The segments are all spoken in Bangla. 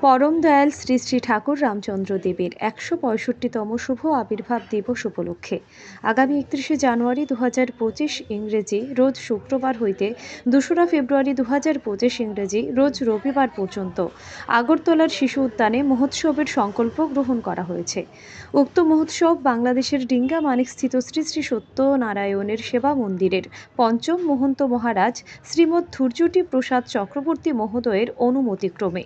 পরম দয়াল শ্রী শ্রী ঠাকুর রামচন্দ্র দেবের ১৬৫তম শুভ আবির্ভাব দিবস উপলক্ষে আগামী ৩১শে জানুয়ারি ২০২৫ ইংরেজি রোজ শুক্রবার হইতে ২রা ফেব্রুয়ারি ২০২৫ ইংরেজি রোজ রবিবার পর্যন্ত আগরতলার শিশু উদ্যানে মহোৎসবের সংকল্প গ্রহণ করা হয়েছে। উক্ত মহোৎসব বাংলাদেশের ডিঙ্গা মানিকস্থিত শ্রী শ্রী সত্যনারায়ণের সেবা মন্দিরের পঞ্চম মহন্ত মহারাজ শ্রীমৎ ধূর্যটি প্রসাদ চক্রবর্তী মহোদয়ের অনুমতিক্রমে।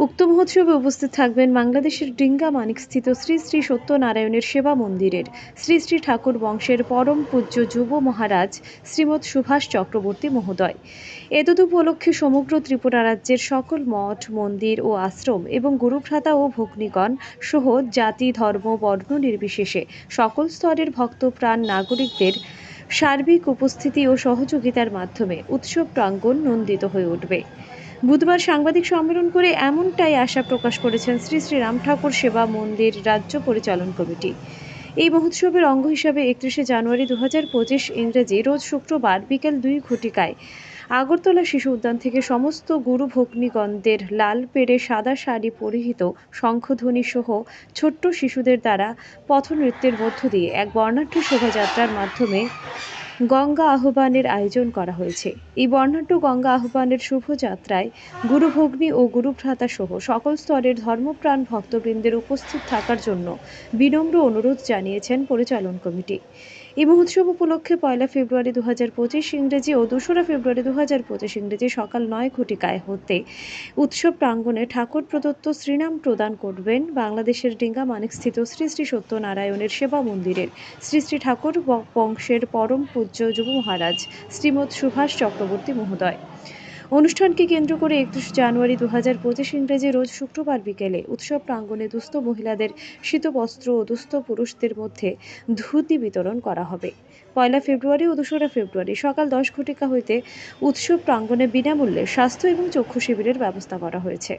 উক্ত মহোৎসবে উপস্থিত থাকবেন বাংলাদেশের ডিঙ্গা মানিকস্থিত শ্রী শ্রী সত্যনারায়ণের সেবা মন্দিরের শ্রী শ্রী ঠাকুর বংশের পরম পূজ্য যুব মহারাজ শ্রীমৎ সুভাষ চক্রবর্তী মহোদয়। এতদ উপলক্ষে সমগ্র ত্রিপুরা রাজ্যের সকল মঠ মন্দির ও আশ্রম এবং গুরুভ্রাতা ও ভগ্নীগণ সহ জাতি ধর্ম বর্ণ নির্বিশেষে সকল স্তরের ভক্তপ্রাণ নাগরিকদের সার্বিক উপস্থিতি ও সহযোগিতার মাধ্যমে উৎসব প্রাঙ্গণ নন্দিত হয়ে উঠবে। বুধবার সাংবাদিক সম্মেলন করে এমনটাই আশা প্রকাশ করেছেন শ্রী শ্রী রাম ঠাকুর সেবা মন্দির রাজ্য পরিচালন কমিটি। এই মহোৎসবের অঙ্গ হিসাবে ৩১শে জানুয়ারি ২০২৫ ইংরেজি রোজ শুক্রবার বিকেল ২ ঘটিকায় আগরতলা শিশু উদ্যান থেকে সমস্ত গুরু ভগ্নীগণদের লাল পেড়ে সাদা শাড়ি পরিহিত শঙ্খধ্বনি সহ ছোট্ট শিশুদের দ্বারা পথনৃত্যের মধ্য দিয়ে এক বর্ণাঢ্য শোভাযাত্রার মাধ্যমে গঙ্গা আহ্বানের আয়োজন করা হয়েছে। এই বর্ণাঢ্য গঙ্গা আহ্বানের শুভযাত্রায় গুরুভগ্নী ও গুরুভ্রাতা সহ সকল স্তরের ধর্মপ্রাণ ভক্তবৃন্দের উপস্থিত থাকার জন্য বিনম্র অনুরোধ জানিয়েছেন পরিচালন কমিটি। এই মহোৎসব উপলক্ষে ১ ফেব্রুয়ারি ২০২৫ ইংরেজি ও ২রা ফেব্রুয়ারি ২০২৫ ইংরেজি সকাল ৯ ঘটিকায় হতে উৎসব প্রাঙ্গণে ঠাকুর প্রদত্ত শ্রীনাম প্রদান করবেন বাংলাদেশের ডিঙ্গা মানিকস্থিত শ্রী শ্রী সত্যনারায়ণের সেবা মন্দিরের শ্রী শ্রী ঠাকুর বংশের পরম পূজ্য যুব মহারাজ শ্রীমৎ সুভাষ চক্রবর্তী মহোদয়। অনুষ্ঠানকে কেন্দ্র করে ৩১ জানুয়ারি ২০২৫ ইংরেজি রোজ শুক্রবার বিকেলে উৎসব প্রাঙ্গণে দুস্থ মহিলাদের শীতবস্ত্র ও দুস্থ পুরুষদের মধ্যে ধুতি বিতরণ করা হবে। ১ ফেব্রুয়ারি ও ২রা ফেব্রুয়ারি সকাল ১০ ঘটিকা হইতে উৎসব প্রাঙ্গণে বিনামূল্যে স্বাস্থ্য এবং চক্ষু শিবিরের ব্যবস্থা করা হয়েছে।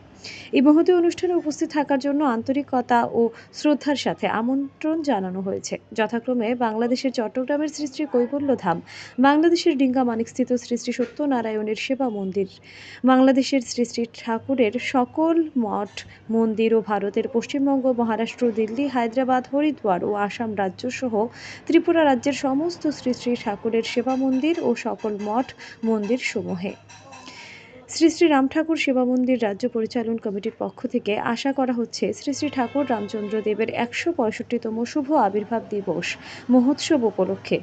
এই মহতী অনুষ্ঠানে উপস্থিত থাকার জন্য আন্তরিকতা ও শ্রদ্ধার সাথে আমন্ত্রণ জানানো হয়েছে। যথাক্রমে বাংলাদেশের চট্টগ্রামের শ্রী শ্রী কৈবল্যধাম, বাংলাদেশের ডিঙ্গা মানিকস্থিত শ্রী শ্রী সত্যনারায়ণের সেবা মন্দির, বাংলাদেশের শ্রী শ্রী ঠাকুরের সকল মঠ মন্দির ও ভারতের পশ্চিমবঙ্গ, মহারাষ্ট্র, দিল্লি, হায়দ্রাবাদ, হরিদ্বার ও আসাম রাজ্য সহ ত্রিপুরা রাজ্যের সমস্ত শ্রী শ্রী ঠাকুরের সেবা মন্দির ও সকল মঠ মন্দির সমূহে শ্রী শ্রী রাম ঠাকুর সেবা মন্দির রাজ্য পরিচালন কমিটির পক্ষ থেকে আশা করা হচ্ছে শ্রী শ্রী ঠাকুর রামচন্দ্র দেবের ১৬৫তম শুভ আবির্ভাব দিবস মহোৎসব উপলক্ষে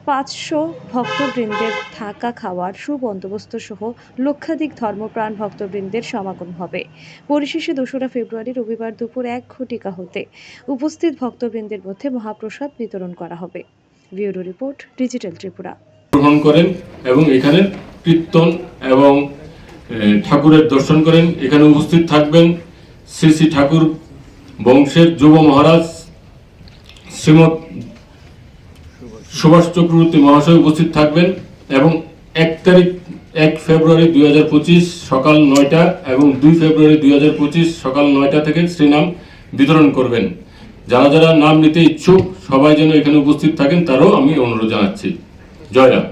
৫০০ ভক্তবৃন্দের থাকা খাওয়ার সুবন্দোবস্ত সহ লক্ষাধিক ধর্মপ্রাণ ভক্তবৃন্দের সমাগম হবে। পরিশেষে ২রা ফেব্রুয়ারি রবিবার দুপুর ১ ঘটিকা হতে উপস্থিত ভক্তবৃন্দের মধ্যে মহাপ্রসাদ বিতরণ করা হবে। Bureau report, digital Tripura. গ্রহণ করেন এবং এখানে কীর্তন এবং ঠাকুরের দর্শন করেন। এখানে উপস্থিত থাকবেন শ্রী শ্রী ঠাকুর বংশের যুব মহারাজ শ্রীমৎ সুভাষ চক্রবর্তী মহাশয় উপস্থিত থাকবেন এবং ১ ফেব্রুয়ারি ২০২৫ সকাল ৯টা এবং ২ ফেব্রুয়ারি ২০২৫ সকাল ৯টা থেকে শ্রীনাম বিতরণ করবেন। যারা যারা নাম নিতে ইচ্ছুক সবাই যেন এখানে উপস্থিত থাকেন তারও আমি অনুরোধ জানাচ্ছি। জয় রাম।